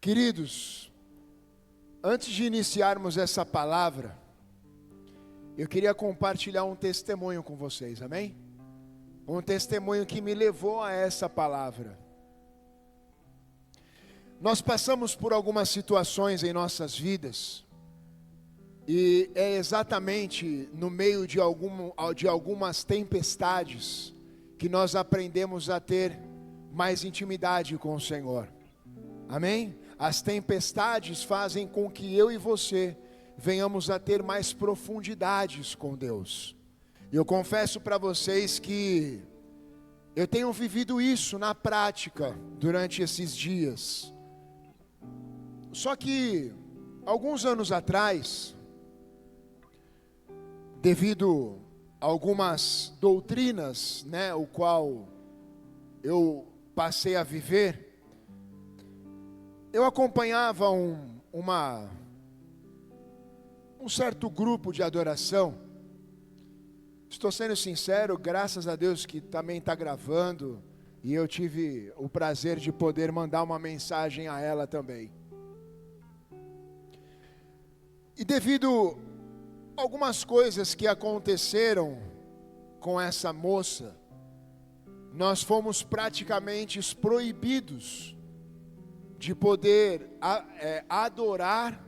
Queridos, antes de iniciarmos essa palavra, eu queria compartilhar um testemunho com vocês, amém? Um testemunho que me levou a essa palavra. Nós passamos por algumas situações em nossas vidas, e é exatamente no meio de algumas tempestades que nós aprendemos a ter mais intimidade com o Senhor, amém? As tempestades fazem com que eu e você venhamos a ter mais profundidades com Deus. Eu confesso para vocês que eu tenho vivido isso na prática durante esses dias. Só que, alguns anos atrás, devido a algumas doutrinas, o qual eu passei a viver, eu acompanhava um certo grupo de adoração. Estou sendo sincero, graças a Deus que também está gravando, e eu tive o prazer de poder mandar uma mensagem a ela também. E devido a algumas coisas que aconteceram com essa moça, nós fomos praticamente proibidos de poder adorar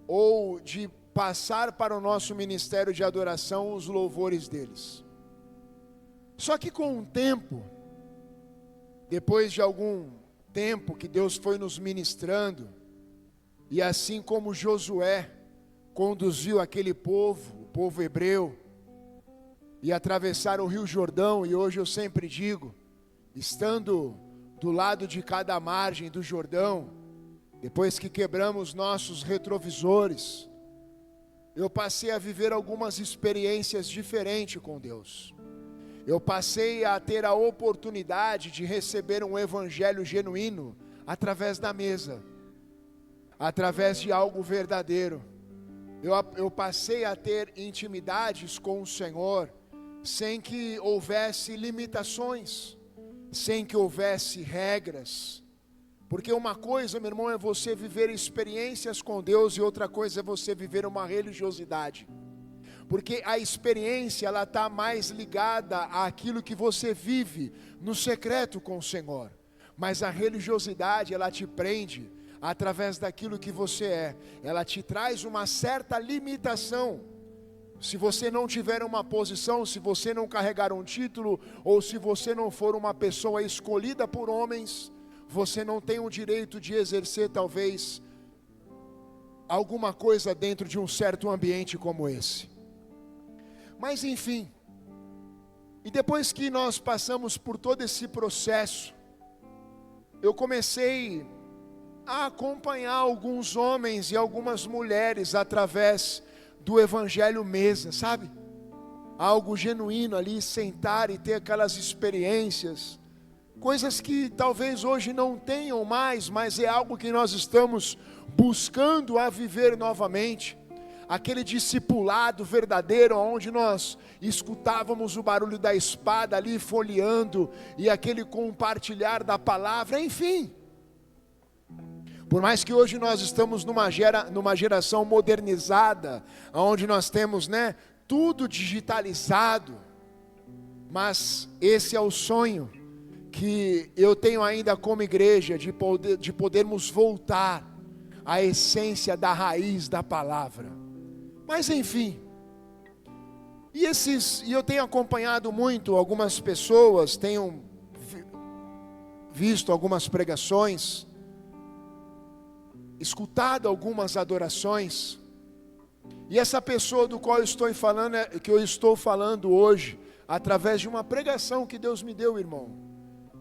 ou de passar para o nosso ministério de adoração os louvores deles. Só que com o tempo, depois de algum tempo que Deus foi nos ministrando, e assim como Josué conduziu aquele povo, o povo hebreu, e atravessaram o Rio Jordão, e hoje eu sempre digo, estando do lado de cada margem do Jordão, depois que quebramos nossos retrovisores, eu passei a viver algumas experiências diferentes com Deus. Eu passei a ter a oportunidade de receber um evangelho genuíno através da mesa, através de algo verdadeiro. Eu passei a ter intimidades com o Senhor, sem que houvesse limitações, sem que houvesse regras. Porque uma coisa, meu irmão, é você viver experiências com Deus, e outra coisa é você viver uma religiosidade. Porque a experiência, ela está mais ligada àquilo que você vive no secreto com o Senhor. Mas a religiosidade, ela te prende através daquilo que você é. Ela te traz uma certa limitação. Se você não tiver uma posição, se você não carregar um título, ou se você não for uma pessoa escolhida por homens, você não tem o direito de exercer talvez alguma coisa dentro de um certo ambiente como esse. Mas enfim, e depois que nós passamos por todo esse processo, eu comecei a acompanhar alguns homens e algumas mulheres através do evangelho mesa, sabe? Algo genuíno ali, sentar e ter aquelas experiências, coisas que talvez hoje não tenham mais, mas é algo que nós estamos buscando a viver novamente. Aquele discipulado verdadeiro, onde nós escutávamos o barulho da espada ali folheando, e aquele compartilhar da palavra, enfim. Por mais que hoje nós estamos numa geração modernizada, onde nós temos, tudo digitalizado, mas esse é o sonho que eu tenho ainda como igreja, de podermos voltar à essência da raiz da palavra. Mas enfim, e eu tenho acompanhado muito algumas pessoas, tenho visto algumas pregações, escutado algumas adorações, e essa pessoa do qual eu estou falando hoje, através de uma pregação que Deus me deu, irmão,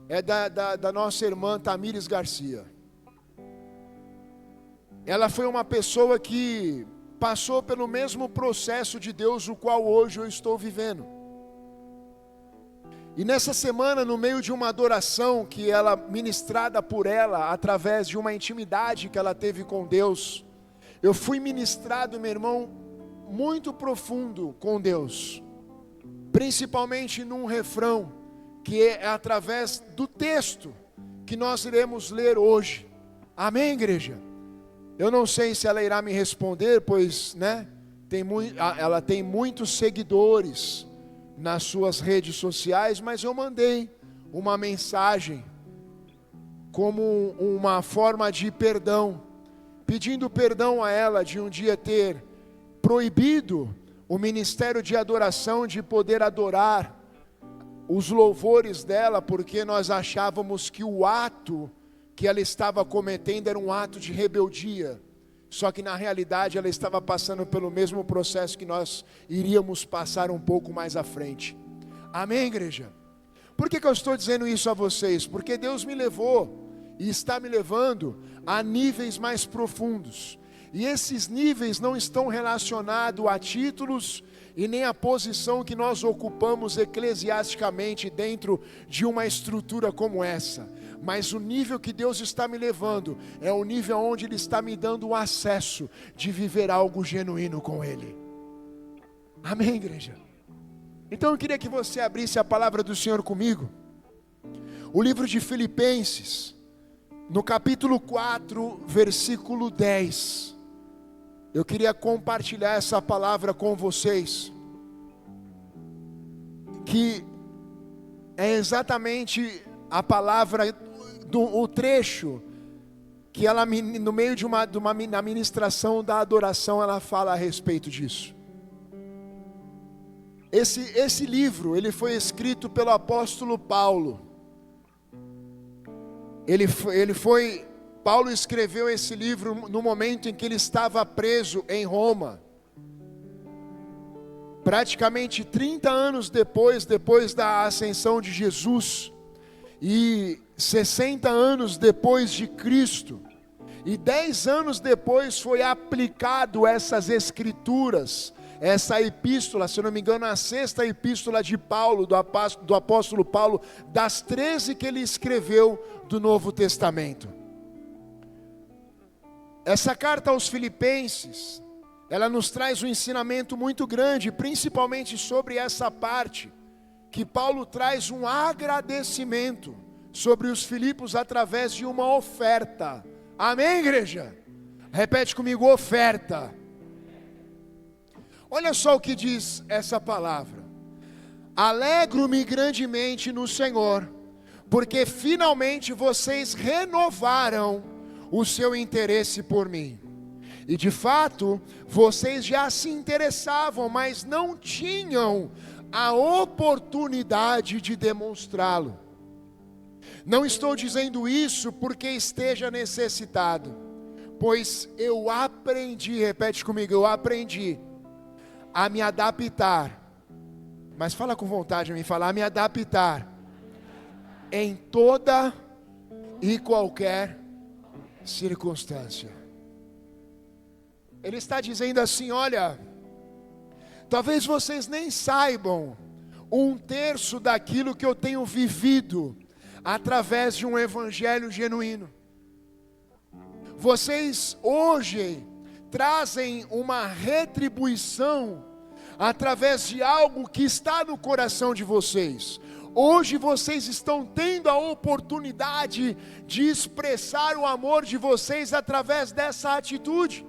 é da nossa irmã Tamires Garcia. Ela foi uma pessoa que passou pelo mesmo processo de Deus, o qual hoje eu estou vivendo. E nessa semana, no meio de uma adoração que ela, ministrada por ela, através de uma intimidade que ela teve com Deus, eu fui ministrado, meu irmão, muito profundo com Deus, principalmente num refrão, que é através do texto que nós iremos ler hoje, Amém, igreja? Eu não sei se ela irá me responder, pois, ela tem muitos seguidores nas suas redes sociais, mas eu mandei uma mensagem como uma forma de perdão, pedindo perdão a ela de um dia ter proibido o ministério de adoração de poder adorar os louvores dela, porque nós achávamos que o ato que ela estava cometendo era um ato de rebeldia. Só que na realidade ela estava passando pelo mesmo processo que nós iríamos passar um pouco mais à frente. Amém, igreja? Por que eu estou dizendo isso a vocês? Porque Deus me levou e está me levando a níveis mais profundos. E esses níveis não estão relacionados a títulos e nem a posição que nós ocupamos eclesiasticamente dentro de uma estrutura como essa. Mas o nível que Deus está me levando é o nível onde Ele está me dando o acesso de viver algo genuíno com Ele. Amém, igreja? Então eu queria que você abrisse a palavra do Senhor comigo. O livro de Filipenses, no capítulo 4, versículo 10. Eu queria compartilhar essa palavra com vocês, que é exatamente a palavra, o trecho, que ela, no meio de uma ministração da adoração, ela fala a respeito disso. Esse livro, ele foi escrito pelo apóstolo Paulo. Paulo escreveu esse livro no momento em que ele estava preso em Roma. Praticamente 30 anos depois da ascensão de Jesus, e 60 anos depois de Cristo, e 10 anos depois foi aplicado essas escrituras, essa epístola, se eu não me engano, a 6ª epístola de Paulo, do apóstolo Paulo, das 13 que ele escreveu do Novo Testamento. Essa carta aos Filipenses, ela nos traz um ensinamento muito grande, principalmente sobre essa parte, que Paulo traz um agradecimento sobre os Filipos através de uma oferta. Amém, igreja? Repete comigo, oferta. Olha só o que diz essa palavra: alegro-me grandemente no Senhor, porque finalmente vocês renovaram o seu interesse por mim. E de fato, vocês já se interessavam, mas não tinham a oportunidade de demonstrá-lo. Não estou dizendo isso porque esteja necessitado, pois eu aprendi, repete comigo, eu aprendi a me adaptar, mas fala com vontade a mim, fala, a me adaptar em toda e qualquer circunstância. Ele está dizendo assim, olha, talvez vocês nem saibam 1/3 daquilo que eu tenho vivido através de um evangelho genuíno. Vocês hoje trazem uma retribuição através de algo que está no coração de vocês. Hoje vocês estão tendo a oportunidade de expressar o amor de vocês através dessa atitude.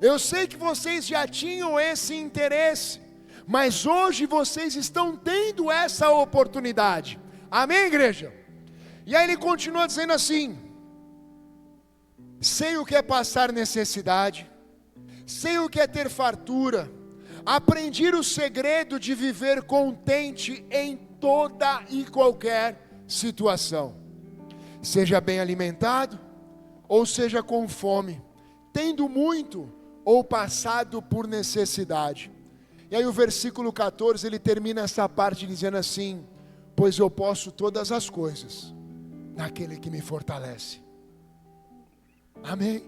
Eu sei que vocês já tinham esse interesse, mas hoje vocês estão tendo essa oportunidade. Amém, igreja? E aí ele continua dizendo assim: sei o que é passar necessidade, sei o que é ter fartura, aprendi o segredo de viver contente em toda e qualquer situação, seja bem alimentado, ou seja com fome, tendo muito, ou passado por necessidade. E aí o versículo 14, ele termina essa parte dizendo assim: pois eu posso todas as coisas naquele que me fortalece. Amém?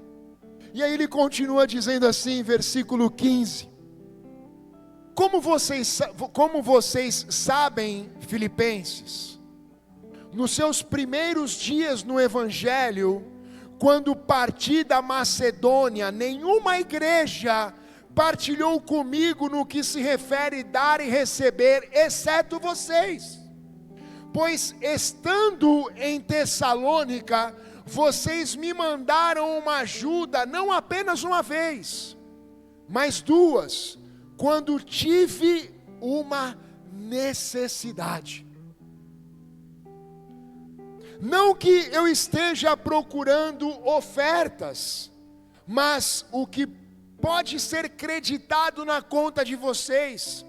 E aí ele continua dizendo assim, versículo 15: como vocês sabem, Filipenses, nos seus primeiros dias no Evangelho, quando parti da Macedônia, nenhuma igreja partilhou comigo no que se refere dar e receber, exceto vocês. Pois estando em Tessalônica, vocês me mandaram uma ajuda, não apenas uma vez, mas duas, quando tive uma necessidade. Não que eu esteja procurando ofertas, mas o que pode ser creditado na conta de vocês.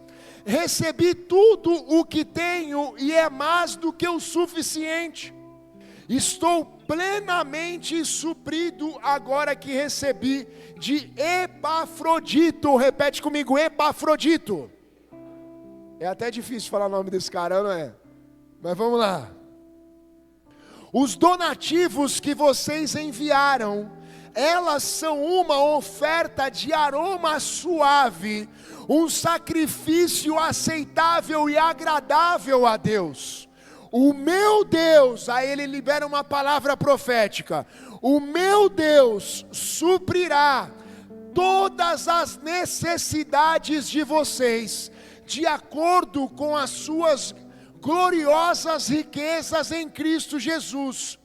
Recebi tudo o que tenho e é mais do que o suficiente. Estou plenamente suprido agora que recebi de Epafrodito. Repete comigo, Epafrodito. É até difícil falar o nome desse cara, não é? Mas vamos lá. Os donativos que vocês enviaram, elas são uma oferta de aroma suave, um sacrifício aceitável e agradável a Deus. O meu Deus, aí ele libera uma palavra profética, o meu Deus suprirá todas as necessidades de vocês, de acordo com as suas gloriosas riquezas em Cristo Jesus.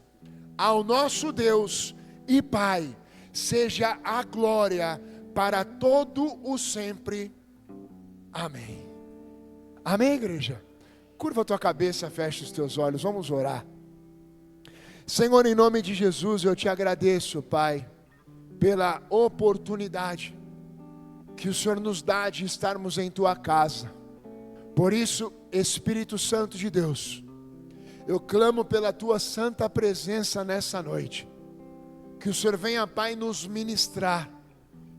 Ao nosso Deus e Pai, seja a glória para todo o sempre. Amém. Amém, igreja? Curva a tua cabeça, fecha os teus olhos, vamos orar. Senhor, em nome de Jesus, eu te agradeço, Pai, pela oportunidade que o Senhor nos dá de estarmos em tua casa. Por isso, Espírito Santo de Deus, eu clamo pela tua santa presença nessa noite. Que o Senhor venha, Pai, nos ministrar.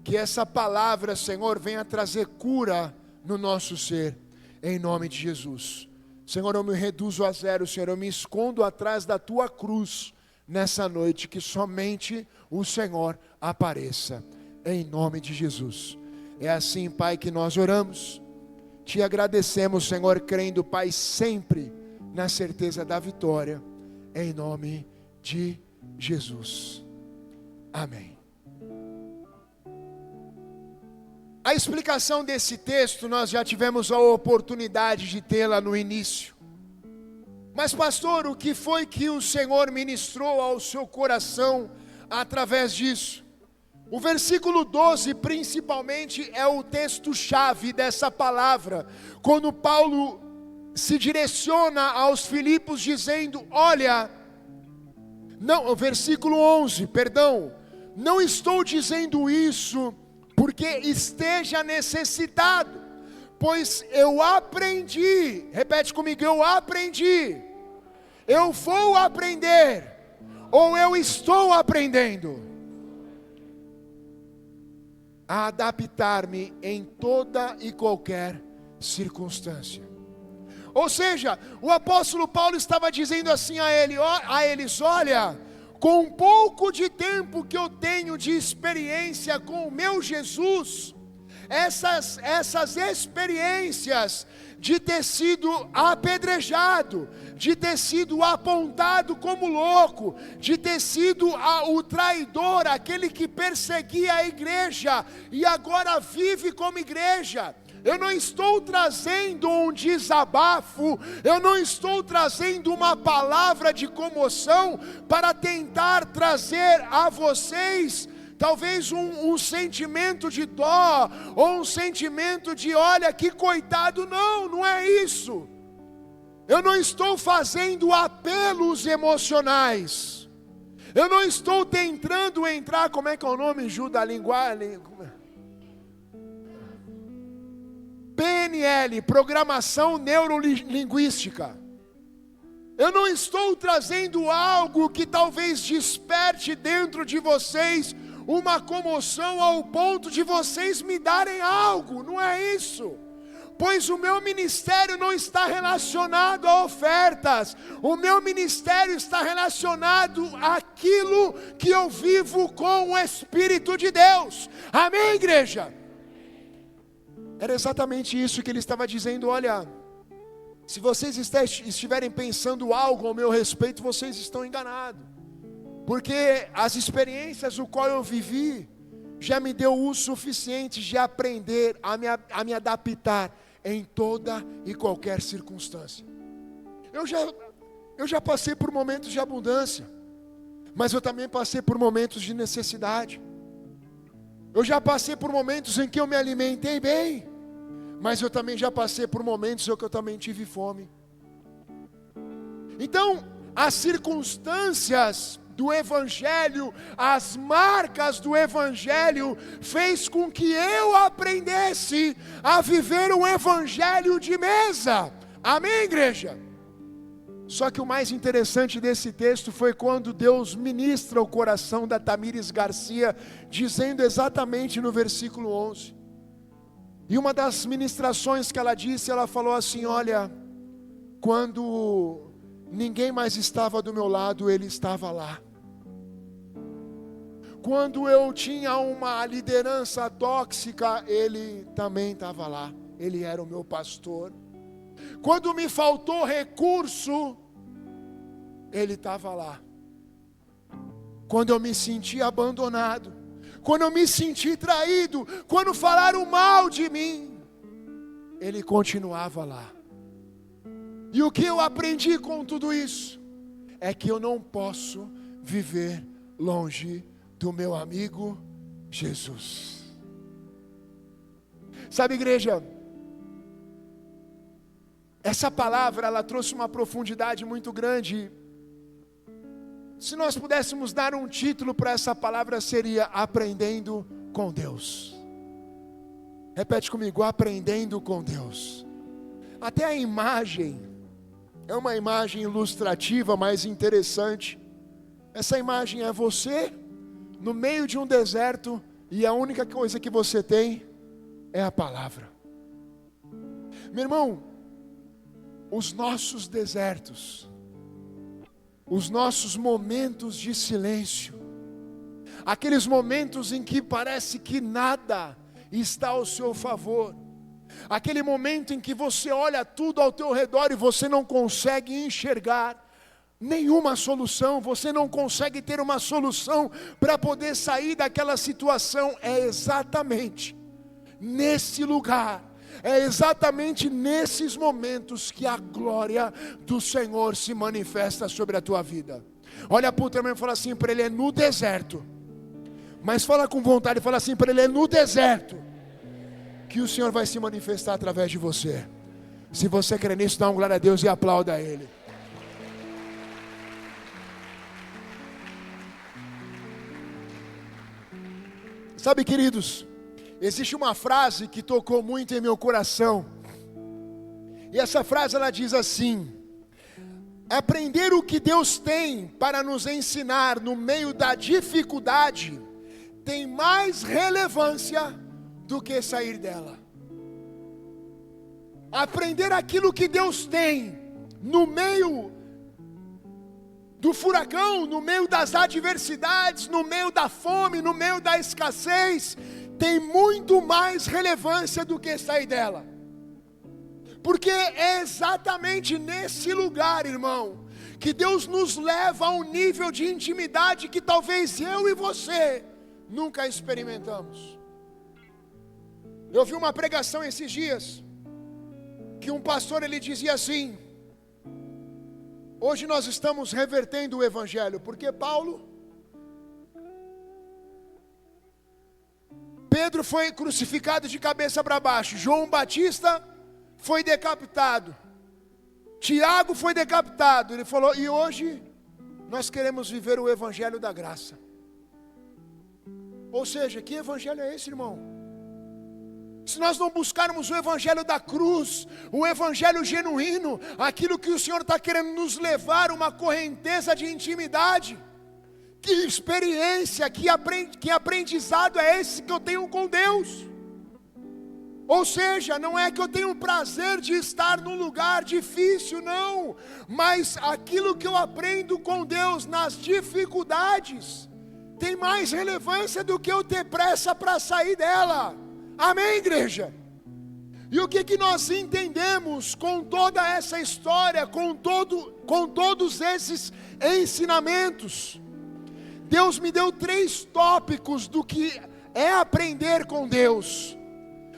Que essa palavra, Senhor, venha trazer cura no nosso ser. Em nome de Jesus. Senhor, eu me reduzo a zero, Senhor. Eu me escondo atrás da tua cruz nessa noite. Que somente o Senhor apareça. Em nome de Jesus. É assim, Pai, que nós oramos. Te agradecemos, Senhor, crendo, Pai, sempre na certeza da vitória, em nome de Jesus. Amém. A explicação desse texto, nós já tivemos a oportunidade de tê-la no início. Mas, pastor, o que foi que o Senhor ministrou ao seu coração através disso? O versículo 12, principalmente, é o texto-chave dessa palavra, quando Paulo se direciona aos Filipos dizendo, olha, não, o versículo 11, perdão, não estou dizendo isso porque esteja necessitado, pois eu aprendi, repete comigo, eu aprendi, eu vou aprender, ou eu estou aprendendo, a adaptar-me em toda e qualquer circunstância. Ou seja, o apóstolo Paulo estava dizendo assim a eles, olha, com um pouco de tempo que eu tenho de experiência com o meu Jesus, essas experiências de ter sido apedrejado, de ter sido apontado como louco, de ter sido o traidor, aquele que perseguia a igreja e agora vive como igreja. Eu não estou trazendo um desabafo, eu não estou trazendo uma palavra de comoção para tentar trazer a vocês talvez um sentimento de dó, ou um sentimento de olha que coitado, não é isso. Eu não estou fazendo apelos emocionais, eu não estou tentando entrar, como é que é o nome, Ju, da linguagem? PNL, Programação Neurolinguística. Eu não estou trazendo algo que talvez desperte dentro de vocês uma comoção ao ponto de vocês me darem algo, não é isso. Pois o meu ministério não está relacionado a ofertas, o meu ministério está relacionado àquilo que eu vivo com o Espírito de Deus. Amém, igreja? Era exatamente isso que ele estava dizendo, olha, se vocês estiverem pensando algo ao meu respeito, vocês estão enganados. Porque as experiências o qual eu vivi, já me deu o suficiente de aprender a me adaptar em toda e qualquer circunstância. Eu já passei por momentos de abundância, mas eu também passei por momentos de necessidade. Eu já passei por momentos em que eu me alimentei bem, mas eu também já passei por momentos em que eu também tive fome. Então, as circunstâncias do Evangelho, as marcas do Evangelho, fez com que eu aprendesse a viver um Evangelho de mesa. Amém, igreja? Só que o mais interessante desse texto foi quando Deus ministra o coração da Tamires Garcia, dizendo exatamente no versículo 11. E uma das ministrações que ela disse, ela falou assim: olha, quando ninguém mais estava do meu lado, Ele estava lá. Quando eu tinha uma liderança tóxica, Ele também estava lá. Ele era o meu pastor. Quando me faltou recurso, Ele estava lá. Quando eu me senti abandonado, quando eu me senti traído, quando falaram mal de mim, Ele continuava lá. E o que eu aprendi com tudo isso é que eu não posso viver longe do meu amigo Jesus. Sabe, igreja, essa palavra, ela trouxe uma profundidade muito grande. Se nós pudéssemos dar um título para essa palavra, seria Aprendendo com Deus. Repete comigo: aprendendo com Deus. Até a imagem é uma imagem ilustrativa, mas interessante. Essa imagem é você no meio de um deserto, e a única coisa que você tem é a palavra. Meu irmão, os nossos desertos, os nossos momentos de silêncio, aqueles momentos em que parece que nada está ao seu favor, aquele momento em que você olha tudo ao teu redor e você não consegue enxergar nenhuma solução, você não consegue ter uma solução para poder sair daquela situação, é exatamente nesse lugar, é exatamente nesses momentos que a glória do Senhor se manifesta sobre a tua vida. Olha para o teu irmão e fala assim para ele: é no deserto, mas fala com vontade, fala assim para ele: é no deserto que o Senhor vai se manifestar através de você. Se você crê nisso, dá um glória a Deus e aplauda a Ele. Sabe, queridos, existe uma frase que tocou muito em meu coração, e essa frase ela diz assim: aprender o que Deus tem para nos ensinar no meio da dificuldade tem mais relevância do que sair dela. Aprender aquilo que Deus tem no meio do furacão, no meio das adversidades, no meio da fome, no meio da escassez, tem muito mais relevância do que sair dela. Porque é exatamente nesse lugar, irmão, que Deus nos leva a um nível de intimidade que talvez eu e você nunca experimentamos. Eu vi uma pregação esses dias, que um pastor ele dizia assim: hoje nós estamos revertendo o evangelho, porque Pedro foi crucificado de cabeça para baixo, João Batista foi decapitado, Tiago foi decapitado. Ele falou: e hoje nós queremos viver o evangelho da graça. Ou seja, que evangelho é esse, irmão? Se nós não buscarmos o evangelho da cruz, o evangelho genuíno, aquilo que o Senhor está querendo nos levar, uma correnteza de intimidade, que experiência, que aprendizado é esse que eu tenho com Deus? Ou seja, não é que eu tenho o prazer de estar num lugar difícil, não, mas aquilo que eu aprendo com Deus nas dificuldades, tem mais relevância do que eu ter pressa para sair dela. Amém, igreja? E o que nós entendemos com toda essa história, com todos esses ensinamentos? Deus me deu 3 tópicos do que é aprender com Deus.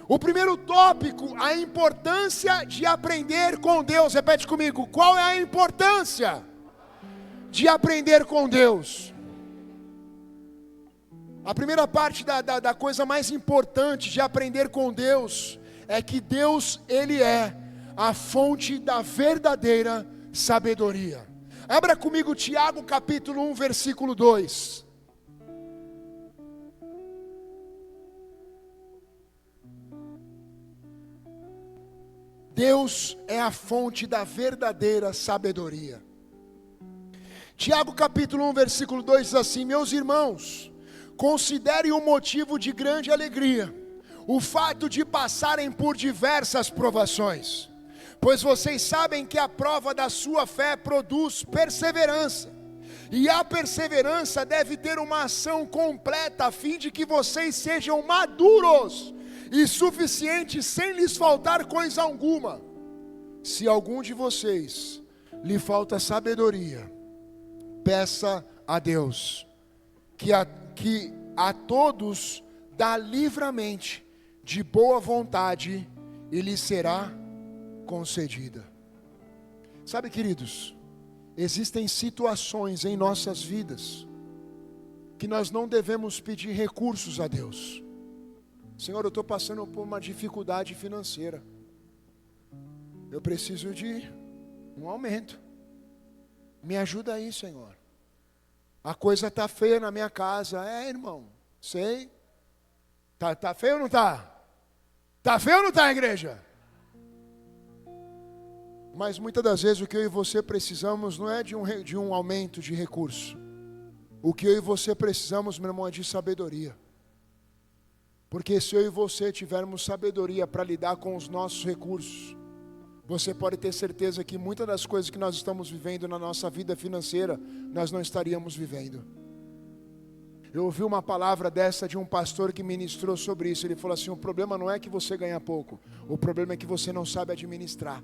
O primeiro tópico, a importância de aprender com Deus. Repete comigo: qual é a importância de aprender com Deus? A primeira parte da coisa mais importante de aprender com Deus é que Deus, Ele é a fonte da verdadeira sabedoria. Abra comigo Tiago capítulo 1, versículo 2. Deus é a fonte da verdadeira sabedoria. Tiago capítulo 1, versículo 2 diz assim: meus irmãos, considerem um motivo de grande alegria o fato de passarem por diversas provações, pois vocês sabem que a prova da sua fé produz perseverança, e a perseverança deve ter uma ação completa, a fim de que vocês sejam maduros e suficientes, sem lhes faltar coisa alguma. Se algum de vocês lhe falta sabedoria, peça a Deus, que a todos dá livremente, de boa vontade, e lhe será concedida. Sabe, queridos, existem situações em nossas vidas que nós não devemos pedir recursos a Deus. Senhor, eu estou passando por uma dificuldade financeira, eu preciso de um aumento, me ajuda aí, Senhor. A coisa está feia na minha casa. Irmão, sei. Tá feio ou não está? Está feio ou não está, igreja? Mas muitas das vezes o que eu e você precisamos não é de um aumento de recurso. O que eu e você precisamos, meu irmão, é de sabedoria. Porque se eu e você tivermos sabedoria para lidar com os nossos recursos, você pode ter certeza que muitas das coisas que nós estamos vivendo na nossa vida financeira, nós não estaríamos vivendo. Eu ouvi uma palavra dessa de um pastor que ministrou sobre isso. Ele falou assim: o problema não é que você ganha pouco, o problema é que você não sabe administrar.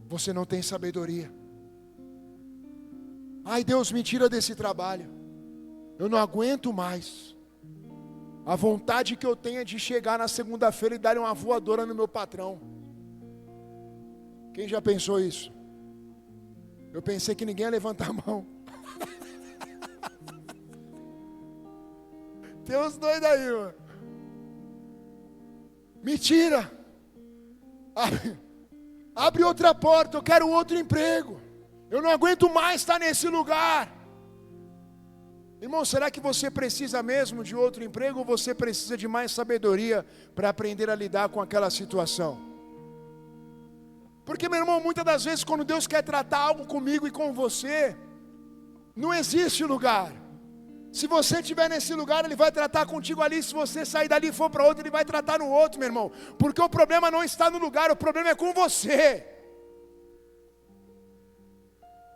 Você não tem sabedoria. Ai, Deus, me tira desse trabalho, eu não aguento mais. A vontade que eu tenho é de chegar na segunda-feira e dar uma voadora no meu patrão. Quem já pensou isso? Eu pensei que ninguém ia levantar a mão. Tem uns doidos aí, mano. Mentira. Abre outra porta, eu quero outro emprego. Eu não aguento mais estar nesse lugar. Irmão, será que você precisa mesmo de outro emprego ou você precisa de mais sabedoria para aprender a lidar com aquela situação? Porque, meu irmão, muitas das vezes quando Deus quer tratar algo comigo e com você, não existe lugar. Se você estiver nesse lugar, Ele vai tratar contigo ali. Se você sair dali e for para outro, Ele vai tratar no outro, meu irmão. Porque o problema não está no lugar, o problema é com você.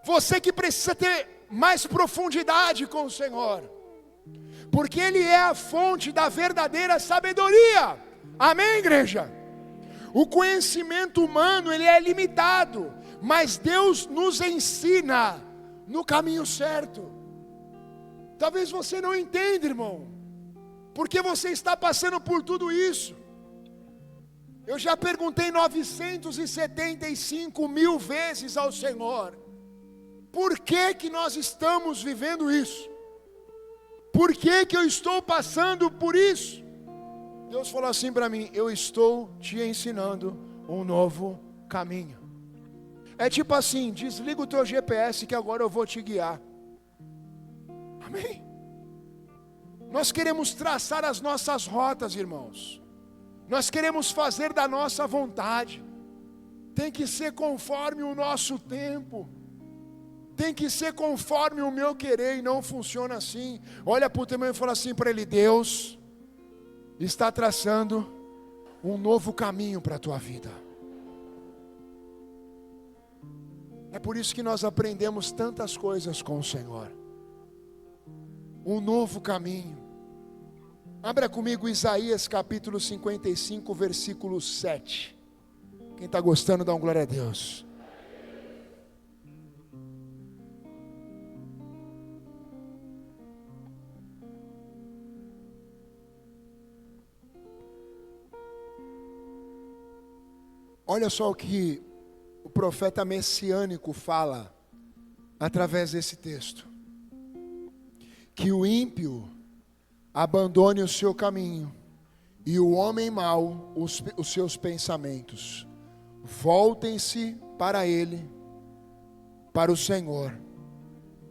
Você que precisa ter mais profundidade com o Senhor, porque Ele é a fonte da verdadeira sabedoria. Amém, igreja? O conhecimento humano, ele é limitado, mas Deus nos ensina no caminho certo. Talvez você não entenda, irmão, porque você está passando por tudo isso. Eu já perguntei 975 mil vezes ao Senhor: por que nós estamos vivendo isso? Por que eu estou passando por isso? Deus falou assim para mim: eu estou te ensinando um novo caminho. É tipo assim: desliga o teu GPS que agora eu vou te guiar. Amém? Nós queremos traçar as nossas rotas, irmãos. Nós queremos fazer da nossa vontade. Tem que ser conforme o nosso tempo. Tem que ser conforme o meu querer, e não funciona assim. Olha para o teu irmão e fala assim para ele: Deus está traçando um novo caminho para a tua vida. É por isso que nós aprendemos tantas coisas com o Senhor. Um novo caminho. Abra comigo Isaías capítulo 55, versículo 7. Quem está gostando, dá uma glória a Deus. Olha só o que o profeta messiânico fala através desse texto. que o ímpio abandone o seu caminho, e o homem mau os seus pensamentos. Voltem-se para ele, para o Senhor,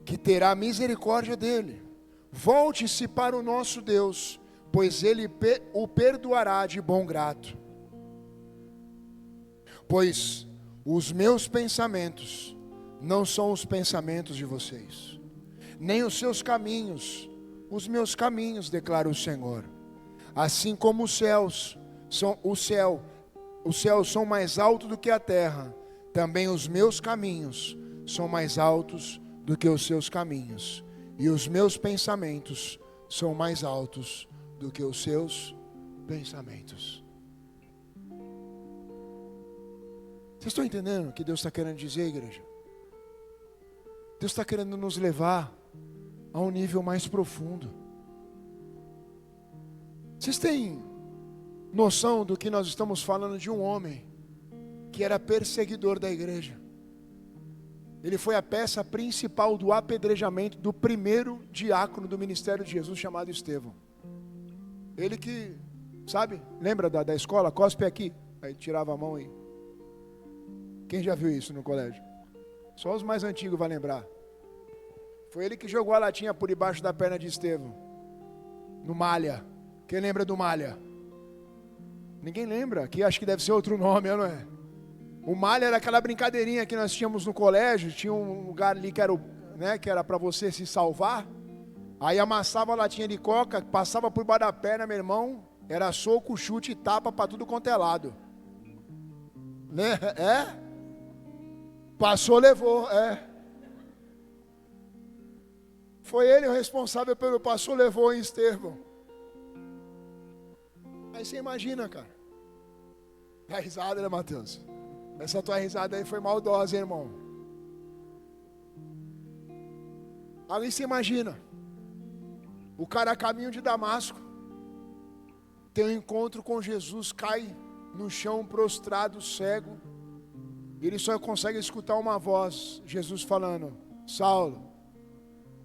que terá misericórdia dele. Volte-se para o nosso Deus, pois ele o perdoará de bom grado. Pois os meus pensamentos não são os pensamentos de vocês, nem os seus caminhos, os meus caminhos, declara o Senhor. Assim como os céus são mais altos do que a terra, também os meus caminhos são mais altos do que os seus caminhos, e os meus pensamentos são mais altos do que os seus pensamentos. Vocês estão entendendo o que Deus está querendo dizer, igreja? Deus está querendo nos levar a um nível mais profundo. Vocês têm noção do que nós estamos falando de um homem que era perseguidor da igreja? Ele foi a peça principal do apedrejamento do primeiro diácono do ministério de Jesus, chamado Estevão. Ele que, sabe, lembra da escola? Cospe aqui. Aí tirava a mão aí. Quem já viu isso no colégio? Só os mais antigos vão lembrar. Foi ele que jogou a latinha por debaixo da perna de Estevão, no Malha. Quem lembra do Malha? Ninguém lembra, aqui acho que deve ser outro nome, não é? O Malha era aquela brincadeirinha que nós tínhamos no colégio. Tinha um lugar ali que era para você se salvar. Aí amassava a latinha de coca, passava por baixo da perna, meu irmão. Era soco, chute e tapa para tudo quanto é lado. Né? É? Passou, levou, é. Foi ele o responsável pelo passou, levou em Estevão. Aí você imagina, cara. Dá risada, né, Mateus? Essa tua risada aí foi maldosa, hein, irmão? Aí você imagina. O cara a caminho de Damasco tem um encontro com Jesus, cai no chão prostrado, cego. Ele só consegue escutar uma voz, Jesus falando: Saulo,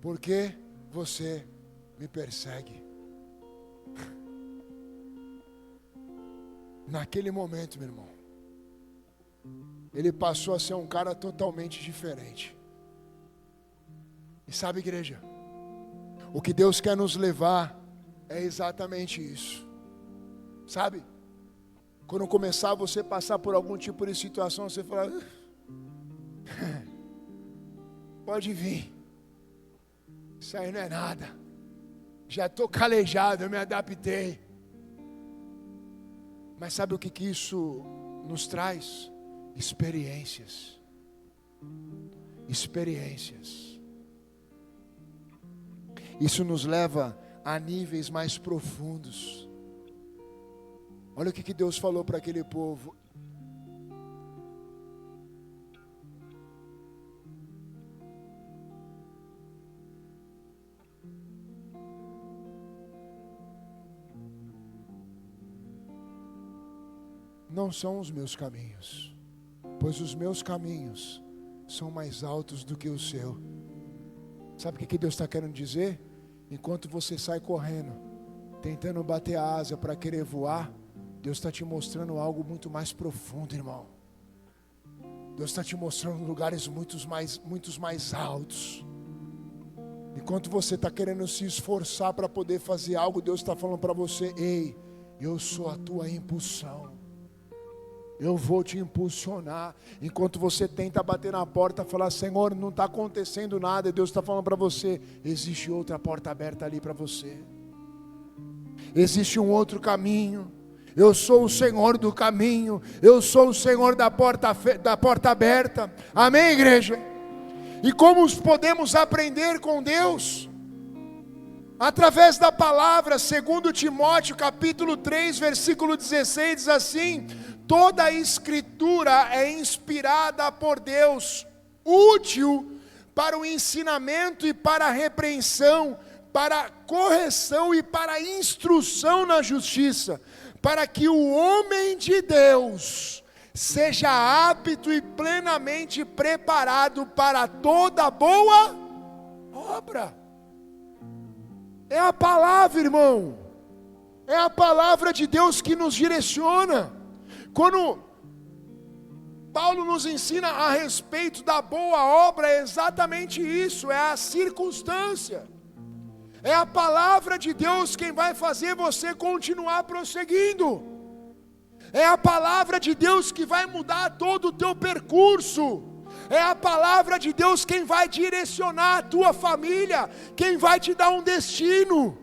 por que você me persegue? Naquele momento, meu irmão, ele passou a ser um cara totalmente diferente. E sabe, igreja, o que Deus quer nos levar é exatamente isso. Sabe? Quando começar você passar por algum tipo de situação, você fala: pode vir, isso aí não é nada, já estou calejado, eu me adaptei. Mas sabe o que isso nos traz? Experiências. Experiências. Isso nos leva a níveis mais profundos. Olha o que Deus falou para aquele povo. Não são os meus caminhos, pois os meus caminhos são mais altos do que o seu. Sabe o que Deus está querendo dizer? Enquanto você sai correndo, tentando bater a asa para querer voar, Deus está te mostrando algo muito mais profundo, irmão. Deus está te mostrando lugares muito mais altos. Enquanto você está querendo se esforçar para poder fazer algo, Deus está falando para você: ei, eu sou a tua impulsão. Eu vou te impulsionar. Enquanto você tenta bater na porta, falar: Senhor, não está acontecendo nada, Deus está falando para você: existe outra porta aberta ali para você. Existe um outro caminho. Eu sou o Senhor do caminho. Eu sou o Senhor da porta aberta. Amém, igreja? E como podemos aprender com Deus? Através da palavra. 2 Timóteo capítulo 3, versículo 16 diz assim: toda a escritura é inspirada por Deus, útil para o ensinamento e para a repreensão, para a correção e para a instrução na justiça, para que o homem de Deus seja apto e plenamente preparado para toda boa obra. É a palavra, irmão. É a palavra de Deus que nos direciona. Quando Paulo nos ensina a respeito da boa obra, é exatamente isso, é a circunstância. É a palavra de Deus quem vai fazer você continuar prosseguindo. É a palavra de Deus que vai mudar todo o teu percurso. É a palavra de Deus quem vai direcionar a tua família, quem vai te dar um destino.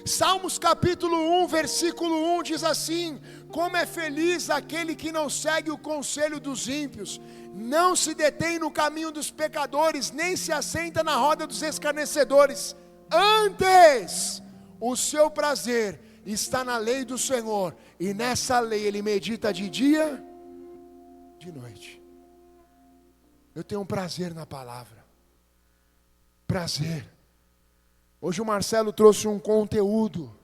Salmos capítulo 1, versículo 1 diz assim: como é feliz aquele que não segue o conselho dos ímpios, não se detém no caminho dos pecadores, nem se assenta na roda dos escarnecedores. Antes, o seu prazer está na lei do Senhor, e nessa lei ele medita de dia, de noite. Eu tenho um prazer na palavra. Prazer. Hoje o Marcelo trouxe um conteúdo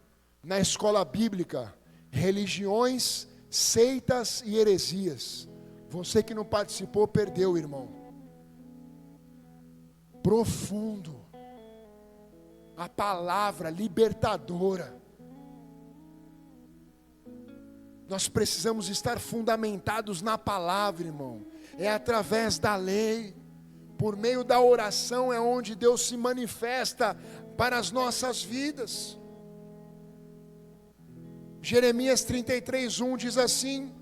na escola bíblica: religiões, seitas e heresias. Você que não participou, perdeu, irmão. Profundo. A palavra libertadora. Nós precisamos estar fundamentados na palavra, irmão. É através da lei, por meio da oração, é onde Deus se manifesta para as nossas vidas. Jeremias 33:1 diz assim: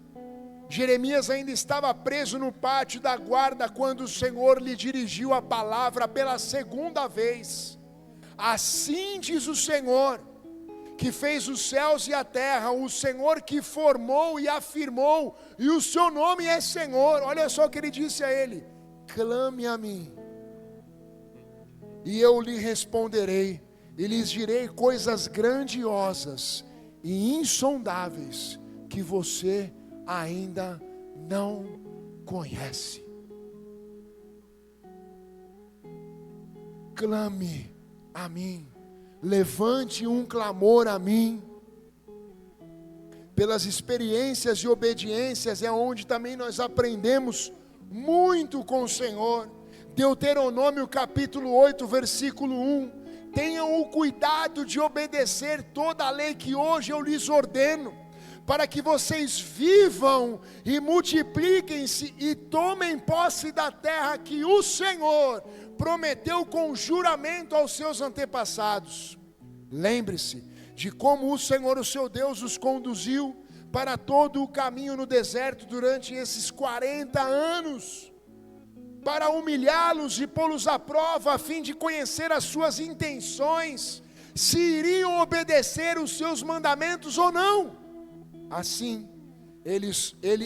Jeremias ainda estava preso no pátio da guarda quando o Senhor lhe dirigiu a palavra pela segunda vez. Assim diz o Senhor, que fez os céus e a terra, o Senhor que formou e afirmou, e o seu nome é Senhor. Olha só o que ele disse a ele: clame a mim, e eu lhe responderei, e lhes direi coisas grandiosas e insondáveis, que você ainda não conhece. Clame a mim, levante um clamor a mim. Pelas experiências e obediências é onde também nós aprendemos muito com o Senhor. Deuteronômio capítulo 8, versículo 1: tenham o cuidado de obedecer toda a lei que hoje eu lhes ordeno, para que vocês vivam e multipliquem-se e tomem posse da terra que o Senhor prometeu com juramento aos seus antepassados. Lembre-se de como o Senhor, o seu Deus, os conduziu para todo o caminho no deserto durante esses 40 anos, para humilhá-los e pô-los à prova, a fim de conhecer as suas intenções, se iriam obedecer os seus mandamentos ou não. Assim, ele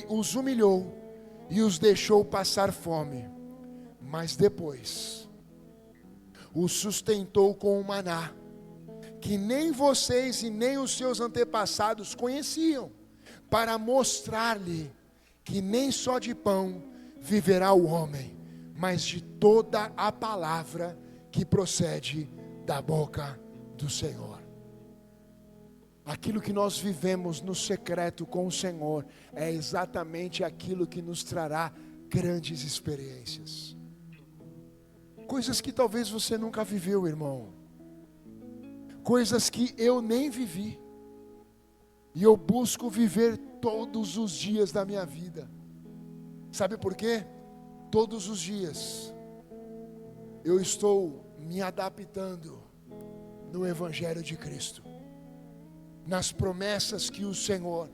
os humilhou e os deixou passar fome, mas depois os sustentou com o maná, que nem vocês e nem os seus antepassados conheciam, para mostrar-lhe que nem só de pão viverá o homem, mas de toda a palavra que procede da boca do Senhor. Aquilo que nós vivemos no secreto com o Senhor é exatamente aquilo que nos trará grandes experiências. Coisas que talvez você nunca viveu, irmão. Coisas que eu nem vivi. E eu busco viver todos os dias da minha vida. Sabe por quê? Todos os dias eu estou me adaptando no Evangelho de Cristo, nas promessas que o Senhor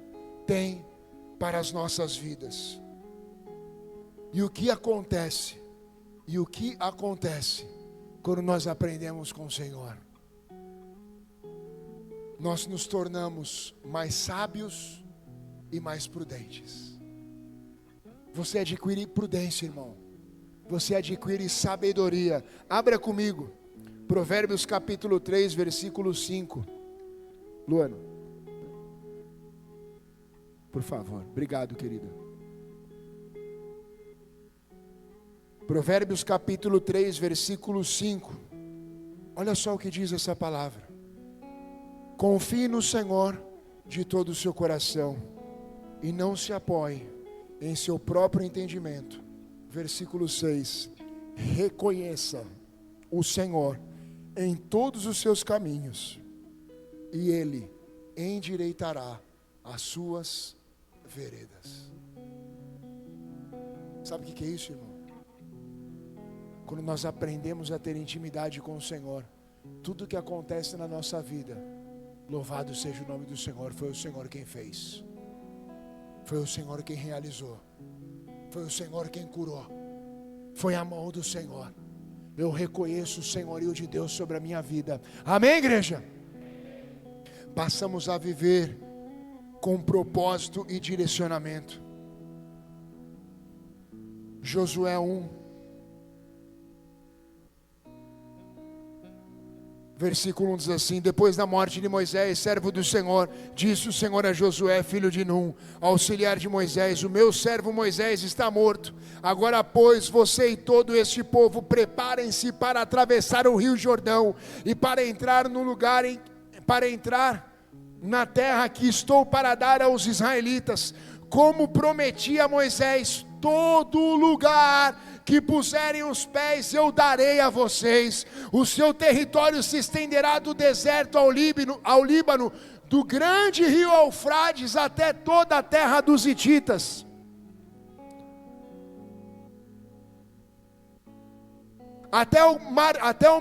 tem para as nossas vidas. E o que acontece? Quando nós aprendemos com o Senhor? Nós nos tornamos mais sábios e mais prudentes. Você adquire prudência, irmão. Você adquire sabedoria. Abra comigo Provérbios capítulo 3, versículo 5. Luana, por favor. Obrigado, querida. Provérbios capítulo 3, versículo 5. Olha só o que diz essa palavra: confie no Senhor de todo o seu coração e não se apoie em seu próprio entendimento. Versículo 6: reconheça o Senhor em todos os seus caminhos, e Ele endireitará as suas veredas. Sabe o que é isso, irmão? Quando nós aprendemos a ter intimidade com o Senhor, tudo que acontece na nossa vida, louvado seja o nome do Senhor, foi o Senhor quem fez, foi o Senhor quem realizou, foi o Senhor quem curou, foi a mão do Senhor. Eu reconheço o senhorio de Deus sobre a minha vida. Amém, igreja? Passamos a viver com propósito e direcionamento. Josué 1, versículo 1 diz assim: depois da morte de Moisés, servo do Senhor, disse o Senhor a Josué, filho de Num, auxiliar de Moisés: o meu servo Moisés está morto. Agora, pois, você e todo este povo preparem-se para atravessar o rio Jordão e para entrar na terra que estou para dar aos israelitas, como prometi a Moisés. Todo lugar que puserem os pés eu darei a vocês. O seu território se estenderá do deserto ao Líbano, do grande rio Eufrates até toda a terra dos hititas. Até o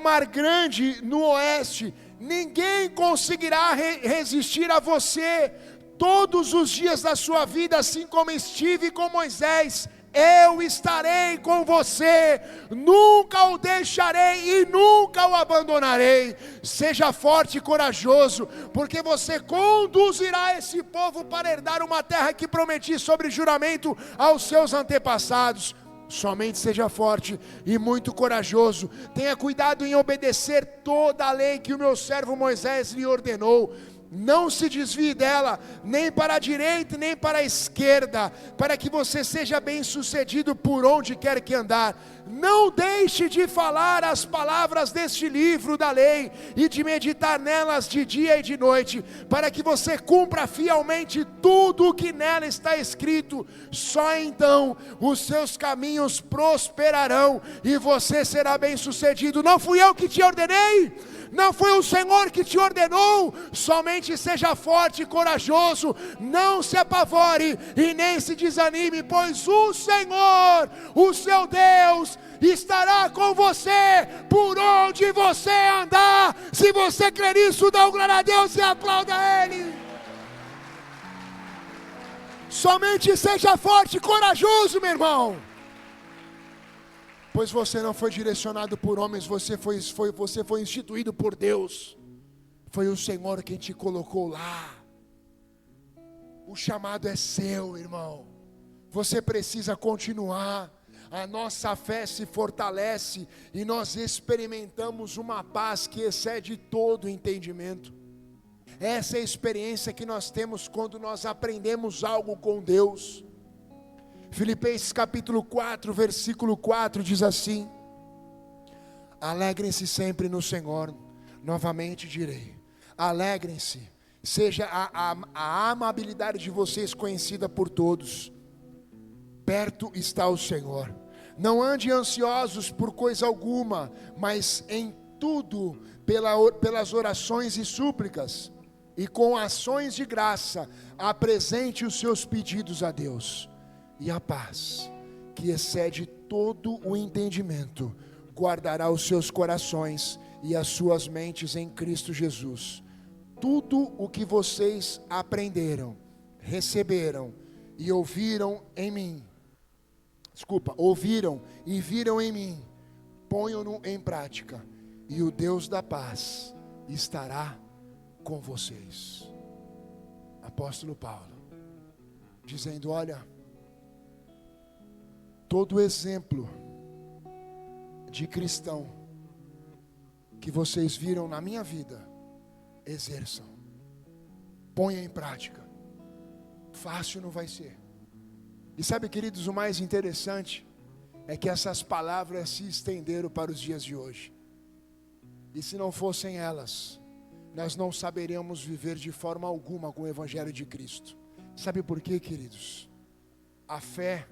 mar grande no oeste. Ninguém conseguirá resistir a você todos os dias da sua vida, assim como estive com Moisés. Eu estarei com você, nunca o deixarei e nunca o abandonarei. Seja forte e corajoso, porque você conduzirá esse povo para herdar uma terra que prometi sobre juramento aos seus antepassados. Somente seja forte e muito corajoso. Tenha cuidado em obedecer toda a lei que o meu servo Moisés lhe ordenou. Não se desvie dela, nem para a direita, nem para a esquerda, para que você seja bem sucedido por onde quer que andar. Não deixe de falar as palavras deste livro da lei, e de meditar nelas de dia e de noite, para que você cumpra fielmente tudo o que nela está escrito. Só então os seus caminhos prosperarão, e você será bem sucedido. Não fui eu que te ordenei? Não foi o Senhor que te ordenou? Somente seja forte e corajoso, não se apavore e nem se desanime, pois o Senhor, o seu Deus, estará com você por onde você andar. Se você crer nisso, dá glória a Deus e aplauda a Ele. Somente seja forte e corajoso, meu irmão, pois você não foi direcionado por homens, você foi instituído por Deus. Foi o Senhor quem te colocou lá. O chamado é seu, irmão. Você precisa continuar. A nossa fé se fortalece e nós experimentamos uma paz que excede todo entendimento. Essa é a experiência que nós temos quando nós aprendemos algo com Deus. Filipenses capítulo 4, versículo 4 diz assim: alegrem-se sempre no Senhor. Novamente direi, alegrem-se. Seja a amabilidade de vocês conhecida por todos. Perto está o Senhor. Não ande ansiosos por coisa alguma, mas em tudo, pelas orações e súplicas, e com ações de graça, apresente os seus pedidos a Deus. E a paz, que excede todo o entendimento, guardará os seus corações e as suas mentes em Cristo Jesus. Tudo o que vocês aprenderam, receberam e ouviram e viram em mim, ponham-no em prática, e o Deus da paz estará com vocês. Apóstolo Paulo, dizendo: olha, todo exemplo de cristão que vocês viram na minha vida, exerçam, ponham em prática. Fácil não vai ser. E sabe, queridos, o mais interessante é que essas palavras se estenderam para os dias de hoje. E se não fossem elas, nós não saberíamos viver de forma alguma com o Evangelho de Cristo. Sabe por quê, queridos? A fé,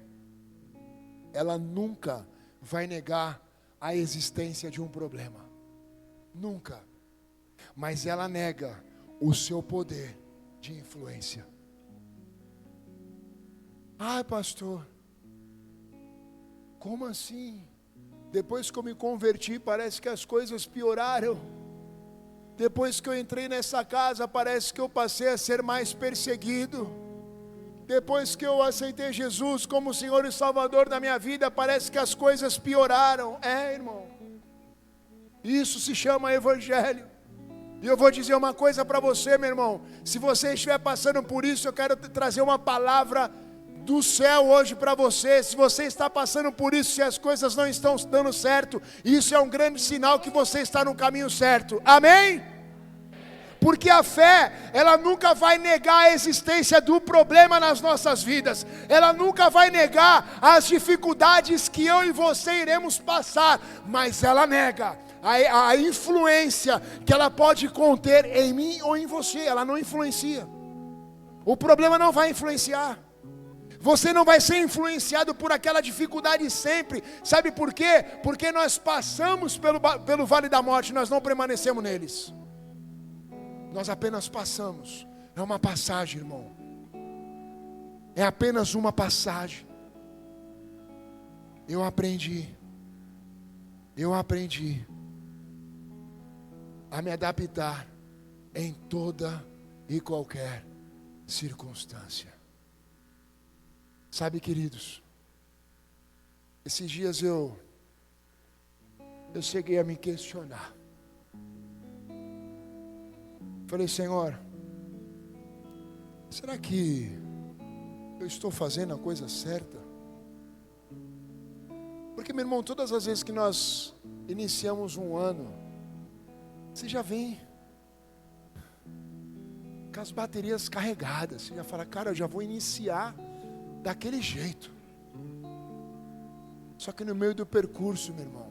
ela nunca vai negar a existência de um problema. Nunca. Mas ela nega o seu poder de influência. Ai, pastor, como assim? Depois que eu me converti, parece que as coisas pioraram. Depois que eu entrei nessa casa, parece que eu passei a ser mais perseguido. Depois que eu aceitei Jesus como Senhor e Salvador da minha vida, parece que as coisas pioraram. Irmão, isso se chama evangelho. E eu vou dizer uma coisa para você, meu irmão. Se você estiver passando por isso, eu quero trazer uma palavra do céu hoje para você. Se você está passando por isso, se as coisas não estão dando certo, isso é um grande sinal que você está no caminho certo. Amém? Porque a fé, ela nunca vai negar a existência do problema nas nossas vidas. Ela nunca vai negar as dificuldades que eu e você iremos passar. Mas ela nega a influência que ela pode conter em mim ou em você. Ela não influencia. O problema não vai influenciar. Você não vai ser influenciado por aquela dificuldade sempre. Sabe por quê? Porque nós passamos pelo vale da morte, nós não permanecemos neles. Nós apenas passamos. É uma passagem, irmão. É apenas uma passagem. Eu aprendi a me adaptar em toda e qualquer circunstância. Sabe, queridos, esses dias eu cheguei a me questionar. Falei, Senhor, será que eu estou fazendo a coisa certa? Porque, meu irmão, todas as vezes que nós iniciamos um ano, você já vem com as baterias carregadas. Você já fala, cara, eu já vou iniciar daquele jeito. Só que no meio do percurso, meu irmão,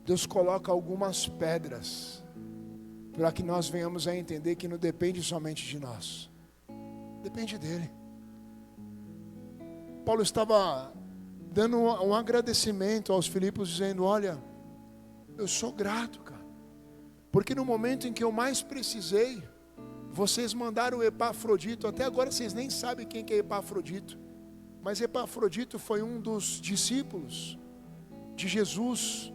Deus coloca algumas pedras para que nós venhamos a entender que não depende somente de nós, depende dele. Paulo estava dando um agradecimento aos Filipos, dizendo, olha, eu sou grato, cara, porque no momento em que eu mais precisei, vocês mandaram o Epafrodito. Até agora vocês nem sabem quem que é Epafrodito, mas Epafrodito foi um dos discípulos de Jesus,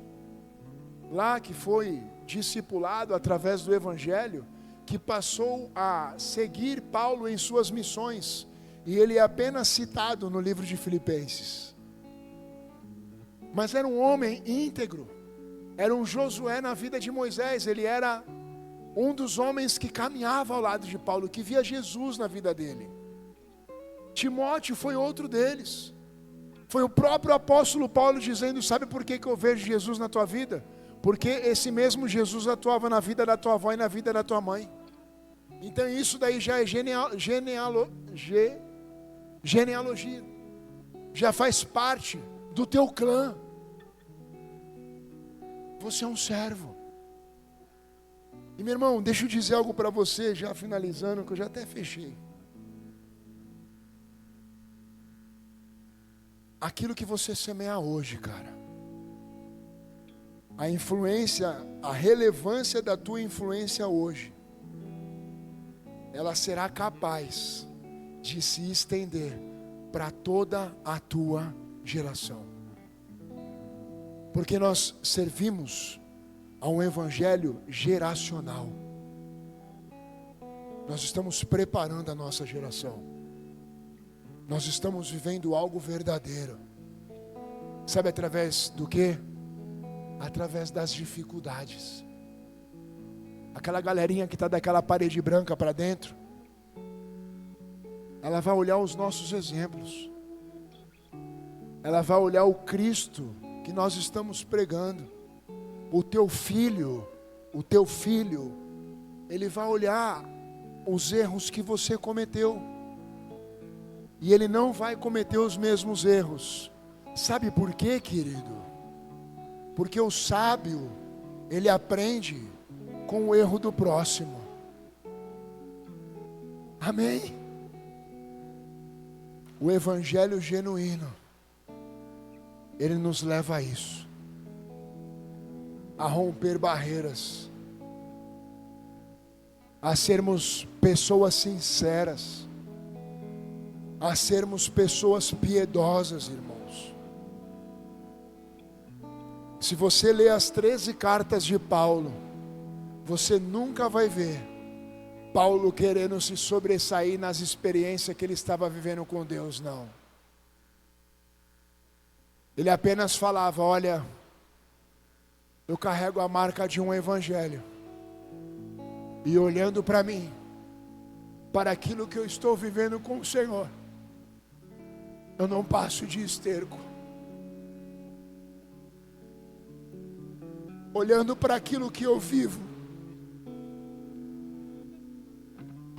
lá que foi discipulado através do Evangelho, que passou a seguir Paulo em suas missões, e ele é apenas citado no livro de Filipenses. Mas era um homem íntegro, era um Josué na vida de Moisés, ele era um dos homens que caminhava ao lado de Paulo, que via Jesus na vida dele. Timóteo foi outro deles. Foi o próprio apóstolo Paulo dizendo, sabe por que eu vejo Jesus na tua vida? Porque esse mesmo Jesus atuava na vida da tua avó e na vida da tua mãe. Então isso daí já é genealogia. Já faz parte do teu clã. Você é um servo. E meu irmão, deixa eu dizer algo para você, já finalizando, que eu já até fechei. Aquilo que você semear hoje, cara, a influência, a relevância da tua influência hoje, ela será capaz de se estender para toda a tua geração. Porque nós servimos a um evangelho geracional. Nós estamos preparando a nossa geração. Nós estamos vivendo algo verdadeiro. Sabe através do quê? Através das dificuldades. Aquela galerinha que está daquela parede branca para dentro, ela vai olhar os nossos exemplos. Ela vai olhar o Cristo que nós estamos pregando. O teu filho, ele vai olhar os erros que você cometeu. E ele não vai cometer os mesmos erros. Sabe por quê, querido? Porque o sábio, ele aprende com o erro do próximo. Amém? O evangelho genuíno, ele nos leva a isso. A romper barreiras, a sermos pessoas sinceras, a sermos pessoas piedosas, irmãos. Se você ler as 13 cartas de Paulo, você nunca vai ver Paulo querendo se sobressair nas experiências que ele estava vivendo com Deus, não. Ele apenas falava: olha, eu carrego a marca de um evangelho, e olhando para mim, para aquilo que eu estou vivendo com o Senhor, eu não passo de esterco. Olhando para aquilo que eu vivo,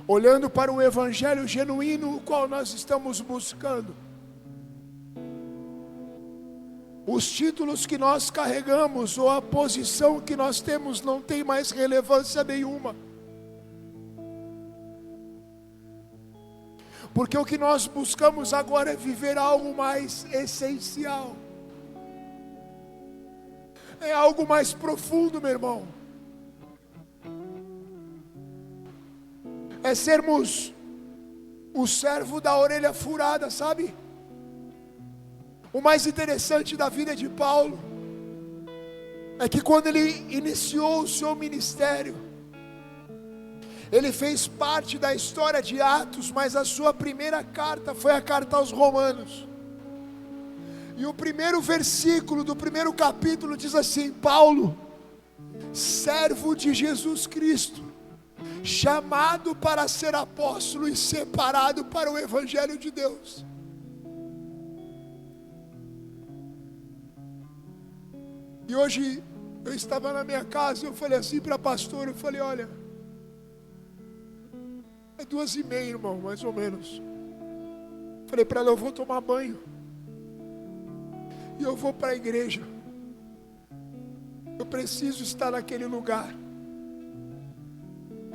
olhando para o evangelho genuíno, o qual nós estamos buscando, os títulos que nós carregamos ou a posição que nós temos não tem mais relevância nenhuma. Porque o que nós buscamos agora é viver algo mais essencial, é algo mais profundo, meu irmão. É sermos o servo da orelha furada, sabe? O mais interessante da vida de Paulo é que quando ele iniciou o seu ministério, ele fez parte da história de Atos, mas a sua primeira carta foi a carta aos Romanos. E o primeiro versículo do primeiro capítulo diz assim: Paulo, servo de Jesus Cristo, chamado para ser apóstolo e separado para o evangelho de Deus. E hoje eu estava na minha casa, eu falei assim para a pastora, eu falei: olha, é 2h30, irmão, mais ou menos. Falei para ela: eu vou tomar banho e eu vou para a igreja. Eu preciso estar naquele lugar.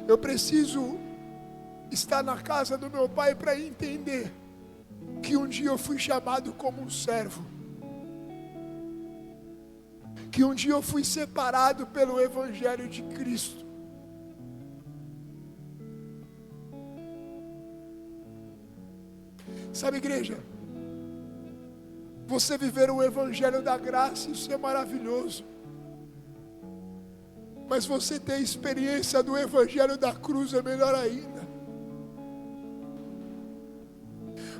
Eu preciso estar na casa do meu pai para entender que um dia eu fui chamado como um servo, que um dia eu fui separado pelo evangelho de Cristo. Sabe, igreja, você viver o evangelho da graça, isso é maravilhoso. Mas você ter a experiência do evangelho da cruz é melhor ainda.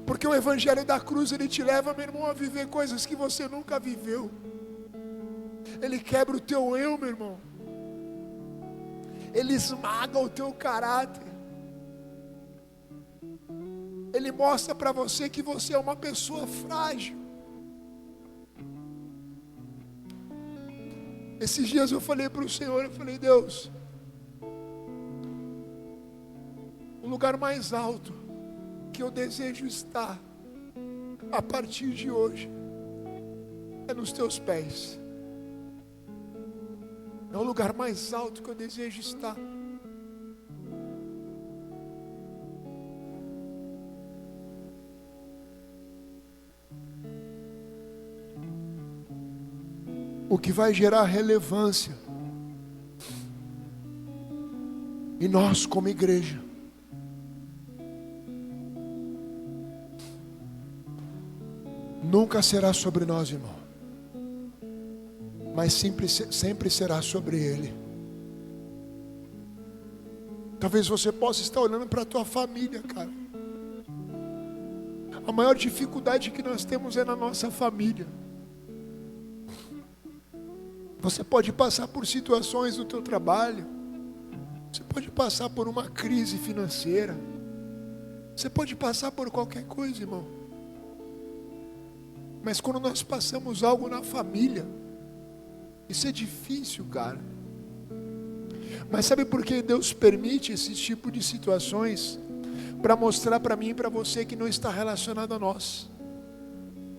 Porque o evangelho da cruz, ele te leva, meu irmão, a viver coisas que você nunca viveu. Ele quebra o teu eu, meu irmão. Ele esmaga o teu caráter. Ele mostra para você que você é uma pessoa frágil. Esses dias eu falei para o Senhor, eu falei: Deus, o lugar mais alto que eu desejo estar a partir de hoje é nos teus pés. É o lugar mais alto que eu desejo estar. O que vai gerar relevância em nós como igreja nunca será sobre nós, irmão, mas sempre será sobre Ele. Talvez você possa estar olhando para a tua família, cara. A maior dificuldade que nós temos é na nossa família. Você pode passar por situações no teu trabalho, você pode passar por uma crise financeira, você pode passar por qualquer coisa, irmão. Mas quando nós passamos algo na família, isso é difícil, cara. Mas sabe por que Deus permite esse tipo de situações? Para mostrar para mim e para você que não está relacionado a nós,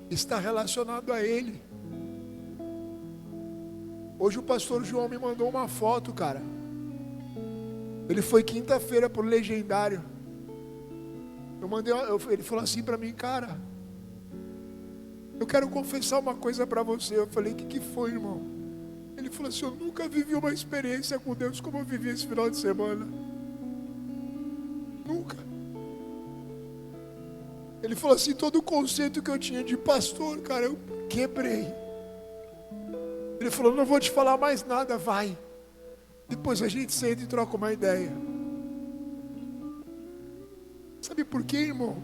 está relacionado a Ele. Hoje o pastor João me mandou uma foto, cara. Ele foi quinta-feira pro Legendário. Ele falou assim para mim: cara, eu quero confessar uma coisa para você. Eu falei: o que foi, irmão? Ele falou assim: eu nunca vivi uma experiência com Deus como eu vivi esse final de semana. Nunca. Ele falou assim, todo o conceito que eu tinha de pastor, cara, eu quebrei. Ele falou, não vou te falar mais nada, vai. Depois a gente senta e troca uma ideia. Sabe por quê, irmão?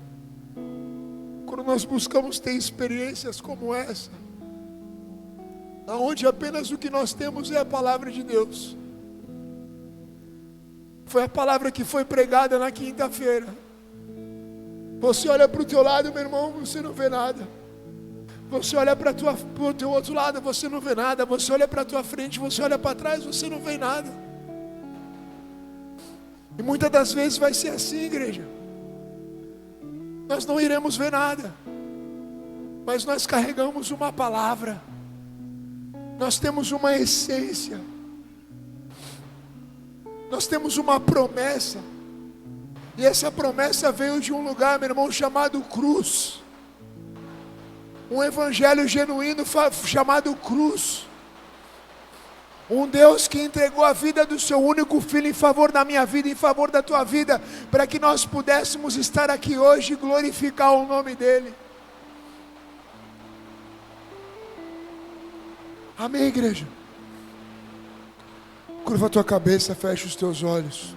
Quando nós buscamos ter experiências como essa, onde apenas o que nós temos é a palavra de Deus. Foi a palavra que foi pregada na quinta-feira. Você olha para o teu lado, meu irmão, você não vê nada. Você olha para o teu outro lado, você não vê nada. Você olha para a tua frente, você olha para trás, você não vê nada. E muitas das vezes vai ser assim, igreja. Nós não iremos ver nada, mas nós carregamos uma palavra. Nós temos uma essência. Nós temos uma promessa. E essa promessa veio de um lugar, meu irmão, chamado cruz. Um evangelho genuíno chamado cruz. Um Deus que entregou a vida do seu único filho em favor da minha vida, em favor da tua vida, para que nós pudéssemos estar aqui hoje e glorificar o nome dEle. Amém, igreja? Curva a tua cabeça, fecha os teus olhos.